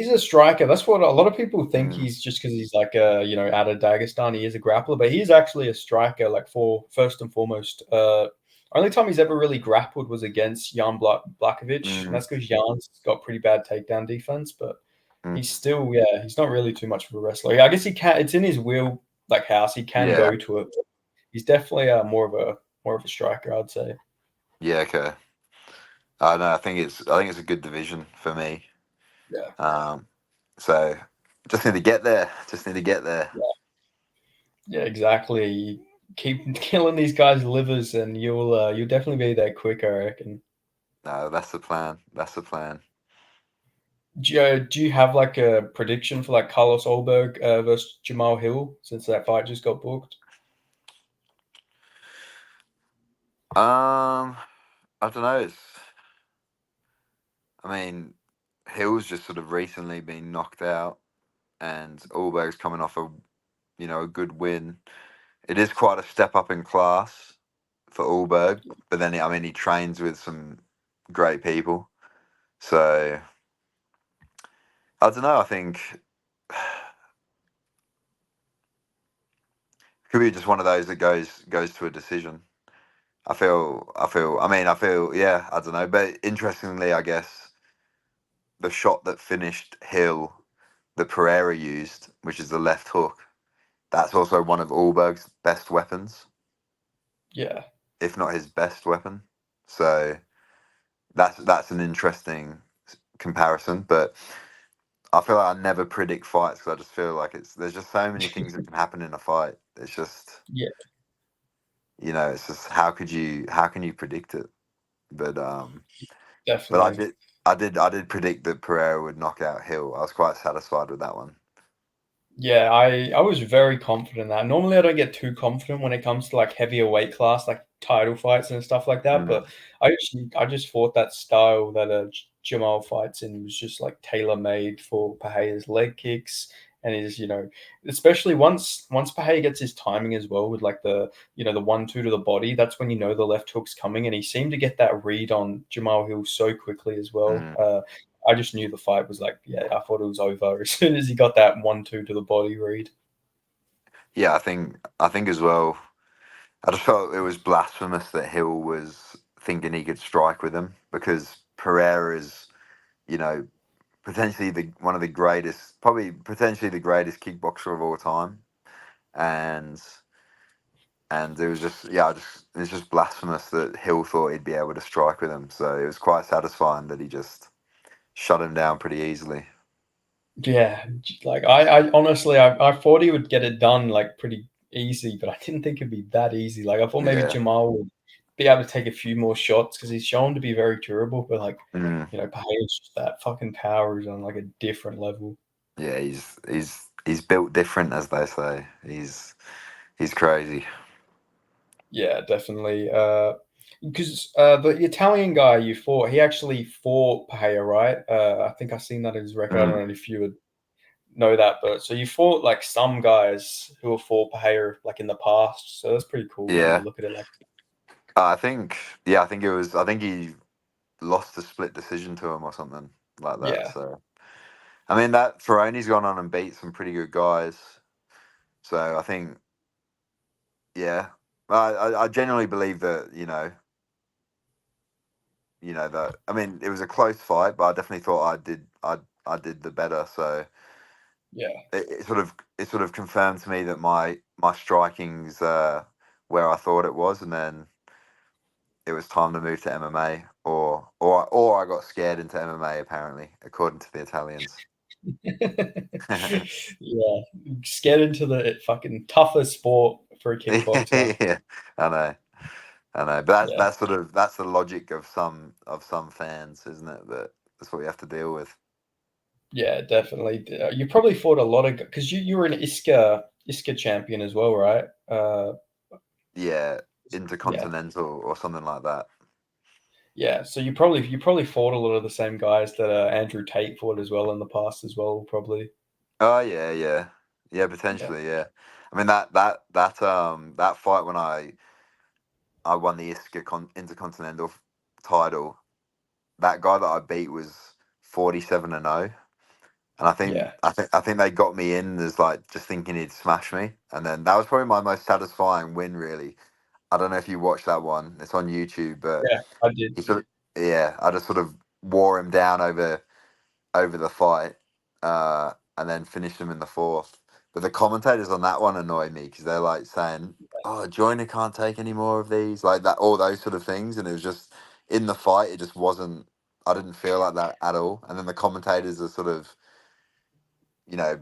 a striker. That's what a lot of people think Mm, he's just because he's like out of Dagestan, he is a grappler, but he's actually a striker, like for first and foremost. Only time he's ever really grappled was against Jan Blakovic, and mm, that's because Jan's got pretty bad takedown defense, but he's mm. still, yeah, he's not really too much of a wrestler. Yeah, I guess he can. It's in his wheel, like house. He can Yeah, go to it. He's definitely more of a striker, I'd say. yeah. Okay. I know. I think it's a good division for me. Yeah, Um, so just need to get there. Just need to get there. yeah, yeah, exactly. You keep killing these guys' livers, and you'll definitely be there quick, I reckon. No, that's the plan. That's the plan. Do you have like a prediction for like Carlos Olberg versus Jamal Hill since that fight just got booked? I don't know. I mean, Hill's just sort of recently been knocked out, and Allberg's coming off a good win. It is quite a step up in class for Allberg, but then I mean he trains with some great people, so I don't know. I think it could be just one of those that goes to a decision. Yeah, I don't know, but interestingly, I guess the shot that finished Hill, that Pereira used, which is the left hook. That's also one of Allberg's best weapons, Yeah, if not his best weapon. So that's an interesting comparison. But I feel like I never predict fights because I just feel like there's just so many things that can happen in a fight. It's just yeah, it's just how can you predict it? But but I definitely. did I did predict that Pereira would knock out Hill. I was quite satisfied with that one. Yeah, I was very confident in that. Normally, I don't get too confident when it comes to like heavier weight class, like title fights and stuff like that. Mm, But I just fought that style that Jamal fights in was just like tailor made for Pereira's leg kicks. And is, especially once Pereira gets his timing as well with like the 1-2 to the body, that's when the left hook's coming. And he seemed to get that read on Jamal Hill so quickly as well. Mm. I just knew the fight was like, yeah, I thought it was over as soon as he got that 1-2 to the body read. Yeah, I think as well. I just felt it was blasphemous that Hill was thinking he could strike with him because Pereira is, you know, potentially the one of the greatest, probably potentially the greatest kickboxer of all time, and it was just it's just blasphemous that Hill thought he'd be able to strike with him. So it was quite satisfying that he just shut him down pretty easily. Yeah, like I honestly, I thought he would get it done like pretty easy, but I didn't think it'd be that easy. Like I thought maybe Yeah. Jamal would be able to take a few more shots because he's shown to be very durable, but like Mm. Page's just that fucking power is on like a different level. Yeah, he's built different, as they say. He's crazy. Yeah, definitely. Because the Italian guy you fought, he actually fought Pahea, right? I think I seen that in his record. I don't Mm. know if you would know that, but so you fought like some guys who have fought Pahea like in the past, so that's pretty cool when you Yeah, look at it like. I think. Yeah, I think it was. I think he lost a split decision to him or something like that. Yeah, So I mean that Ferroni's gone on and beat some pretty good guys. So I think, yeah, I genuinely believe that that. I mean, it was a close fight, but I definitely thought I did the better. So yeah. it sort of confirmed to me that my striking's where I thought it was, and then it was time to move to MMA, or I got scared into MMA apparently, according to the Italians. Yeah, just get into the fucking toughest sport for a kickboxer. Yeah, I know, I know, but that's Yeah, that's the logic of some fans, isn't it? That's what we have to deal with. yeah, definitely. You probably fought a lot of because you were an ISCA champion as well, right? Yeah, Yeah, intercontinental or something like that. yeah. So you probably fought a lot of the same guys that Andrew Tate fought as well in the past as well, probably. Oh yeah, yeah, yeah, Yeah, potentially, yeah. I mean that fight when I won the ISCA Intercontinental title, that guy that I beat was 47-0. And I think yeah, I think I think they got me in as like just thinking he'd smash me, and then that was probably my most satisfying win. Really, I don't know if you watched that one. It's on YouTube, but yeah. I did. he sort of I just sort of wore him down over the fight, and then finished him in the fourth. But the commentators on that one annoyed me because they're like saying, "Oh, Joyner can't take any more of these," like that, all those sort of things, and it was just in the fight. It just wasn't. I didn't feel like that at all. And then the commentators are sort of,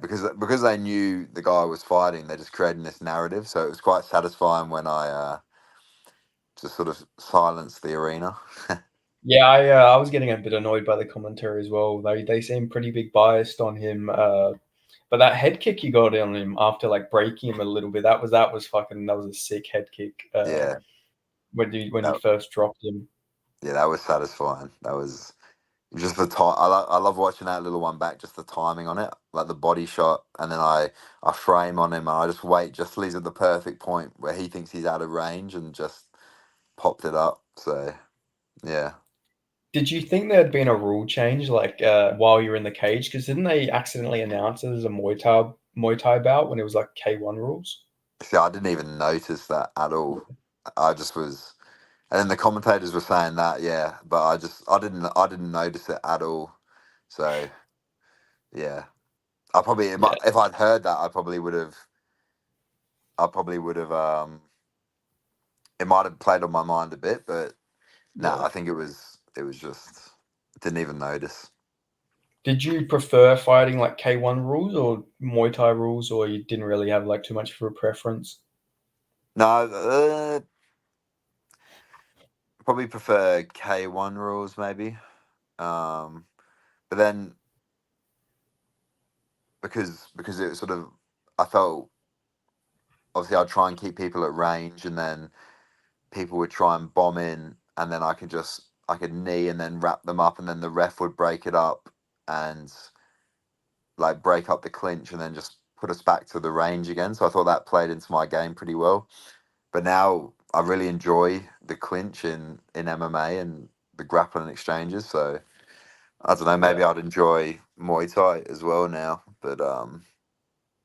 because they knew the guy was fighting, they're just creating this narrative. So it was quite satisfying when I just sort of silenced the arena. Yeah, I was getting a bit annoyed by the commentary as well. They seem pretty big biased on him. But that head kick he got on him after like breaking him a little bit, that was a sick head kick. Yeah, When he that, first dropped him. yeah, that was satisfying. That was just the time. I love watching that little one back. Just the timing on it, like the body shot, and then I frame on him, and I just wait just till he's at the perfect point where he thinks he's out of range, and just popped it up. So yeah. Did you think there had been a rule change like while you were in the cage? Because didn't they accidentally announce it as a Muay Thai bout when it was like K1 rules? See, I didn't even notice that at all. I just was. And then the commentators were saying that, yeah, but I didn't notice it at all. So yeah, Yeah, if I'd heard that, I probably would have it might have played on my mind a bit, but no, yeah. I think it was just didn't even notice. Did you prefer fighting like K1 rules or Muay Thai rules, or you didn't really have like too much of a preference? No, probably prefer K1 rules maybe. Um, but then because it sort of I felt obviously I'd try and keep people at range, and then people would try and bomb in, and then I could knee and then wrap them up, and then the ref would break it up and like break up the clinch and then just put us back to the range again. So I thought that played into my game pretty well. But now I really enjoy the clinch in MMA and the grappling exchanges. So I don't know, Yeah. maybe I'd enjoy Muay Thai as well now. But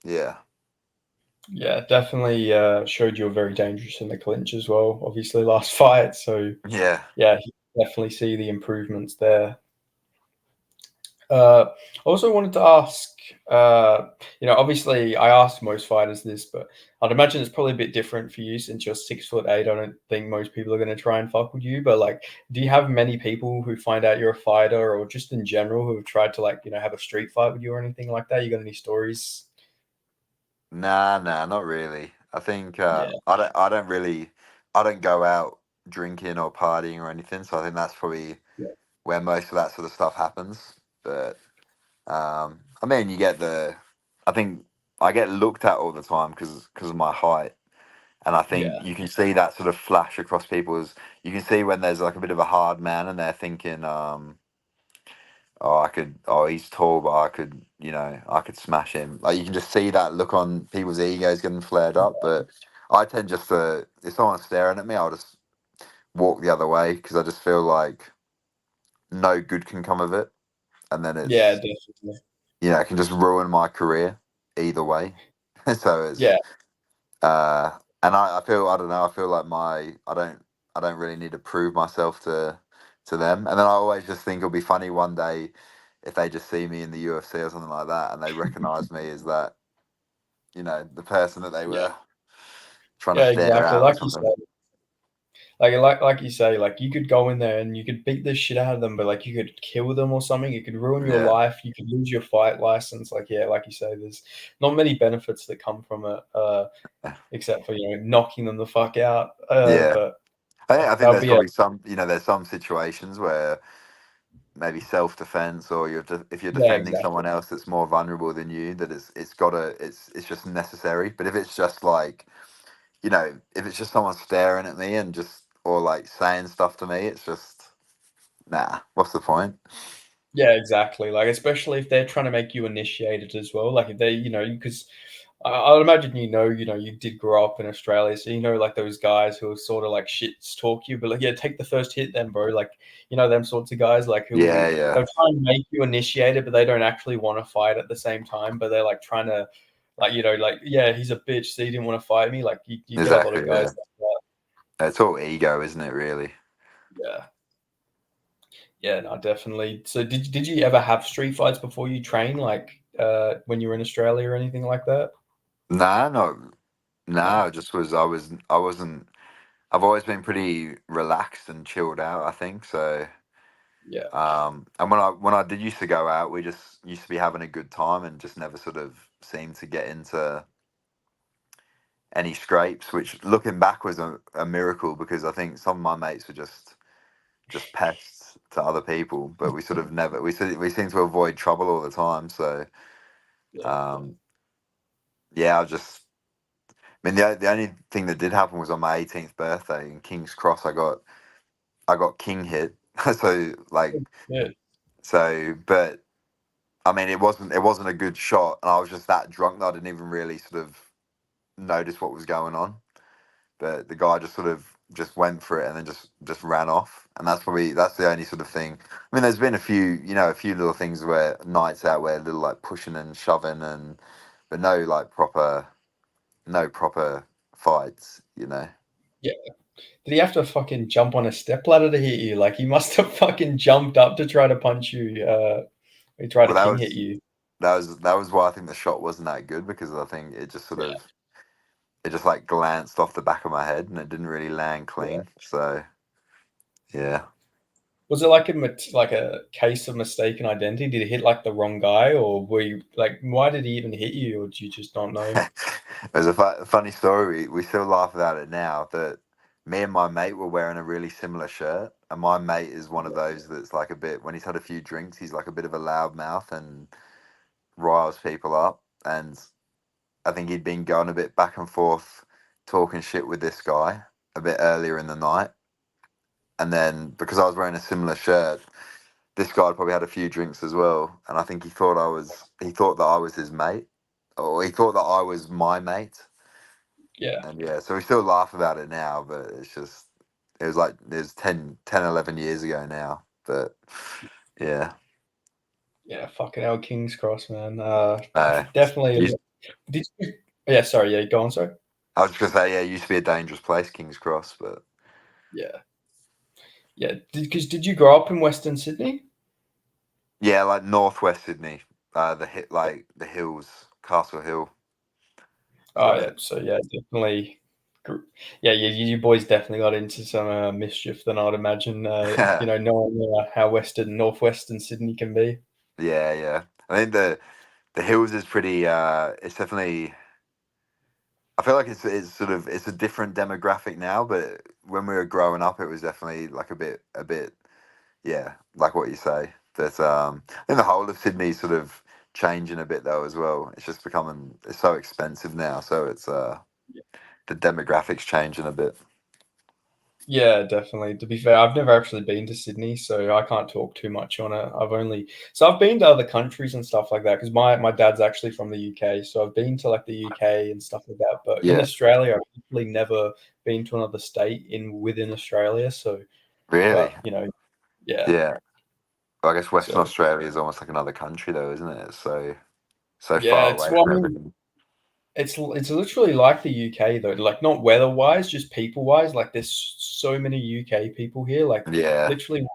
yeah. Yeah, definitely showed you were very dangerous in the clinch as well. Obviously, last fight. So Yeah. yeah, you definitely see the improvements there. I also wanted to ask, obviously I ask most fighters this, but I'd imagine it's probably a bit different for you since you're 6'8". I don't think most people are going to try and fuck with you, but like, do you have many people who find out you're a fighter or just in general who have tried to like, have a street fight with you or anything like that? You got any stories? Nah, not really. I think Yeah. I don't go out drinking or partying or anything. So I think that's probably Yeah. where most of that sort of stuff happens. But I mean, I think I get looked at all the time because of my height, and I think Yeah. you can see that sort of flash across people's. You can see when there's like a bit of a hard man, and they're thinking, "Oh, he's tall, but I could smash him." Like you can just see that look on people's egos getting flared up. But I tend just to, if someone's staring at me, I'll just walk the other way because I just feel like no good can come of it, and then Yeah, it's definitely. it can just ruin my career either way. So it's Yeah. uh and I feel I don't know, I feel like I don't really need to prove myself to them. And then I always just think it'll be funny one day if they just see me in the UFC or something like that and they recognise me as that, the person that they Yeah. were trying to Yeah, stare exactly. at or Like you something. said. Like you say, like you could go in there and you could beat the shit out of them, but like you could kill them or something. It could ruin your Yeah. life. You could lose your fight license. Like yeah, like you say, there's not many benefits that come from it, except for knocking them the fuck out. Yeah. But I think that'll there's be a probably there's some situations where maybe self-defense, or if you're yeah, defending exactly. someone else that's more vulnerable than you, that it's just necessary. But if it's just like, if it's just someone staring at me and just or like saying stuff to me, it's just nah, what's the point? Yeah, exactly. Like, especially if they're trying to make you initiate it as well. Like, if they, because I'd imagine, you did grow up in Australia, so like those guys who are sort of like shit talk you, but like, yeah, take the first hit, then, bro. Like, them sorts of guys, like Yeah, yeah, they'll try and make you initiate it, but they don't actually want to fight at the same time. But they're like trying to, like, like, yeah, he's a bitch, so he didn't want to fight me. Like, you get a lot of exactly. guys Yeah, like that. it's all ego, isn't it? Really? Yeah. Yeah, no, definitely. So did you ever have street fights before you train, like when you were in Australia or anything like that? Nah, no, No. nah. I wasn't. I've always been pretty relaxed and chilled out. I think so. Yeah. And when I did used to go out, we just used to be having a good time and just never sort of seemed to get into any scrapes. Which, looking back, was a miracle because I think some of my mates were just pests to other people, but we sort of never we seem to avoid trouble all the time. So Yeah. um, yeah, I mean the only thing that did happen was on my 18th birthday in King's Cross. I got king hit. So like Yeah. but I mean, it wasn't a good shot, and I was just that drunk that I didn't even really sort of notice what was going on. But the guy just sort of just went for it and then just ran off, and that's the only sort of thing. I mean, there's been a few little things where nights out where little like pushing and shoving but no like no proper fights. Yeah. Did he have to fucking jump on a step ladder to hit you? Like he must have fucking jumped up to try to punch you. He tried to Well, king hit you. that was why I think the shot wasn't that good because I think it just sort Yeah. of it just like glanced off the back of my head and it didn't really land Yeah. clean. So yeah. Was it like like a case of mistaken identity? Did he hit like the wrong guy, or were you like, why did he even hit you, or do you just not know? There's funny story. We still laugh about it now that me and my mate were wearing a really similar shirt, and my mate is one of those that's like a bit when he's had a few drinks, he's like a bit of a loud mouth and riles people up. And I think he'd been going a bit back and forth, talking shit with this guy a bit earlier in the night, and then because I was wearing a similar shirt, this guy probably had a few drinks as well, and I think he thought that I was his mate, or he thought that I was my mate, Yeah. and yeah, so we still laugh about it now, but it's just it was 10, 11 years ago now, but yeah. Yeah, fucking hell, King's Cross, man. Uh, Definitely. used, Did you? Yeah, sorry. Yeah, go on. Sorry. I was just gonna say, yeah, it used to be a dangerous place, King's Cross, but Yeah, yeah. Because did you grow up in Western Sydney? yeah, like northwest Sydney, the hit like the hills, Castle Hill. Oh So yeah. So yeah, definitely. Yeah, you boys definitely got into some mischief than I'd imagine. Knowing how northwestern Sydney can be. yeah, yeah. I think the hills is pretty. It's definitely. I feel like it's sort of it's a different demographic now, but when we were growing up, it was definitely like a bit yeah, like what you say. That I think the whole of Sydney's sort of changing a bit though as well. It's just becoming it's so expensive now, so it's the demographics changing a bit. Yeah, definitely. To be fair, I've never actually been to Sydney, so I can't talk too much on it. I've been to other countries and stuff like that because my dad's actually from the UK, so I've been to like the UK and stuff like that. But in Yeah, Australia, I've actually never been to another state in within Australia. So, really. but yeah. Yeah, well, I guess Western So Australia is almost like another country though, isn't it? It's so yeah, far it's away well, from I mean, everything. it's literally like the UK though, like not weather wise, just people wise. Like there's so many UK people here. Like Yeah, literally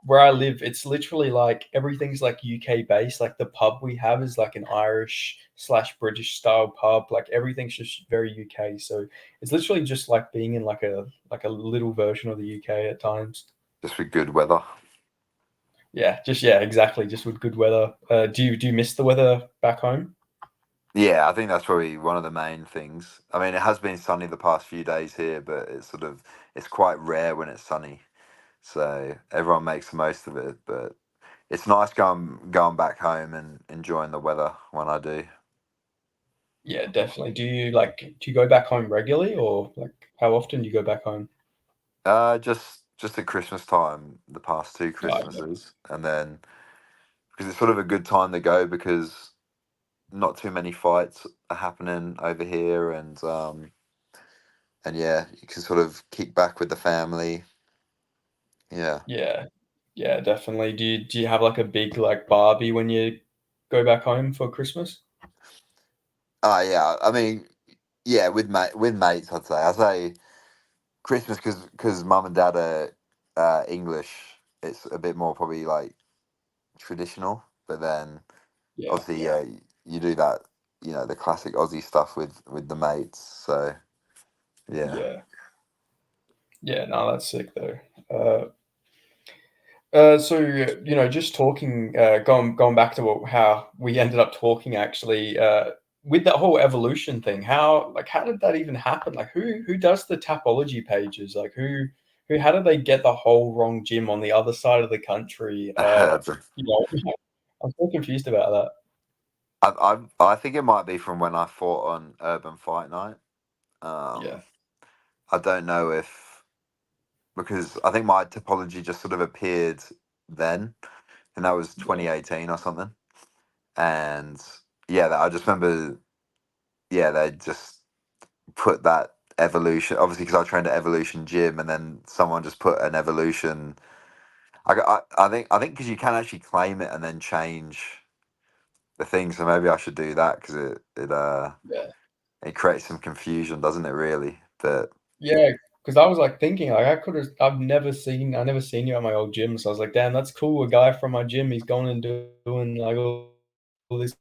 where I live, it's literally like everything's like UK based. Like the pub we have is like an Irish slash British style pub. Like everything's just very UK. So it's literally just like being in like a little version of the UK at times. just with good weather. Yeah, exactly. Just with good weather. Do you miss the weather back home? Yeah, I think that's probably one of the main things. I mean, it has been sunny the past few days here, but it's quite rare when it's sunny. So everyone makes the most of it. But it's nice going back home and enjoying the weather when I do. Yeah, definitely. Do you go back home regularly or like how often do you go back home? Just at Christmas time, the past two Oh, yeah. Christmases, and then because it's sort of a good time to go because not too many fights are happening over here, and yeah, you can sort of kick back with the family. Yeah. Yeah. Yeah, definitely. Do you have like a big like Barbie when you go back home for Christmas? Oh yeah. I mean, yeah, with mates, I'd say Christmas because mum and dad are English. It's a bit more probably like traditional, but then Yeah. obviously you do that the classic Aussie stuff with the mates. So yeah. Yeah. Yeah, no, that's sick though. So just talking, going back to how we ended up talking actually, with that whole evolution thing. How did that even happen? Like, who does the Tapology pages? Like, how did they get the whole wrong gym on the other side of the country? You know, I'm so confused about that. I think it might be from when I fought on Urban Fight Night. Yeah, Um, I don't know if because I think my topology just sort of appeared then, and that was yeah, 2018 or something. And yeah, I just remember, yeah, they just put that evolution, obviously because I trained at Evolution Gym, and then someone just put an evolution. I think because you can actually claim it and then change the thing, so maybe I should do that because yeah. it creates some confusion, doesn't it? Really, but Yeah, because I was like thinking, like I never seen you at my old gym, so I was like, damn, that's cool. A guy from my gym, he's going and doing like all this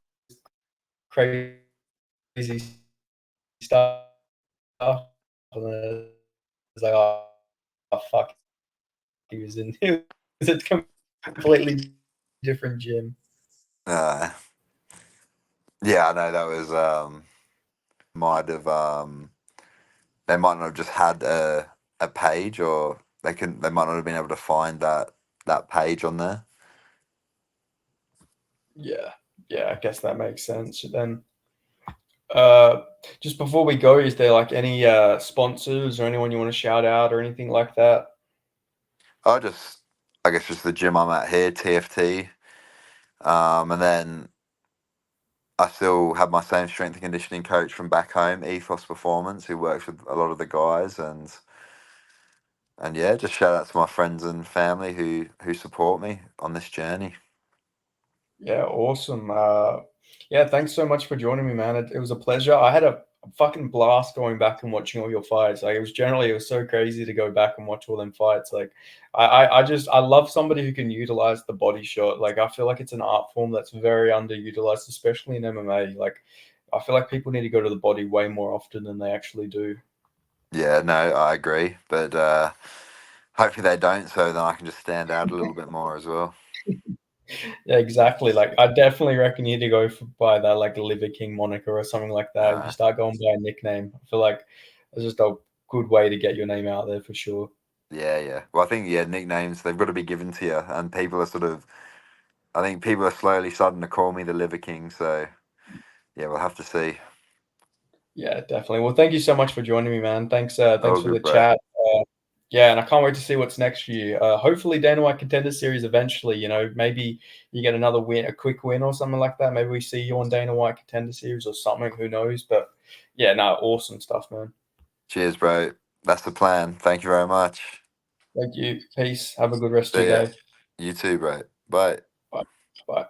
crazy stuff, and then it's like, oh fuck, he was a completely different gym. uh, yeah, I know that was might have they might not have just had a page, or they might not have been able to find that page on there. Yeah, yeah, I guess that makes sense. Then, uh, just before we go, is there like any sponsors or anyone you want to shout out or anything like that? I guess just the gym I'm at here, TFT, and then I still have my same strength and conditioning coach from back home, Ethos Performance, who works with a lot of the guys, and yeah, just shout out to my friends and family who support me on this journey. Yeah, awesome. Yeah, thanks so much for joining me, man. It was a pleasure. I had a fucking blast going back and watching all your fights. Like it was so crazy to go back and watch all them fights. Like I love somebody who can utilize the body shot. Like I feel like it's an art form that's very underutilized, especially in MMA. Like I feel like people need to go to the body way more often than they actually do. Yeah, no, I agree, but hopefully they don't, so then I can just stand out a little bit more as well. Yeah, exactly. Like I definitely reckon you need to go by that like Liver King moniker or something like that. If you start going by a nickname, I feel like it's just a good way to get your name out there for sure. Yeah, yeah. Well, I think nicknames they've got to be given to you, and people are sort of. I think people are slowly starting to call me the Liver King. So yeah, we'll have to see. Yeah, definitely. Well, thank you so much for joining me, man. Oh, Thanks for the good, bro. chat. Yeah, and I can't wait to see what's next for you. Hopefully, Dana White Contender Series eventually. You know, maybe you get another win, a quick win or something like that. Maybe we see you on Dana White Contender Series or something. Who knows? But yeah, no, awesome stuff, man. Cheers, bro. That's the plan. Thank you very much. Thank you. Peace. Have a good rest of See your ya. day. You too, bro. Bye. Bye. Bye.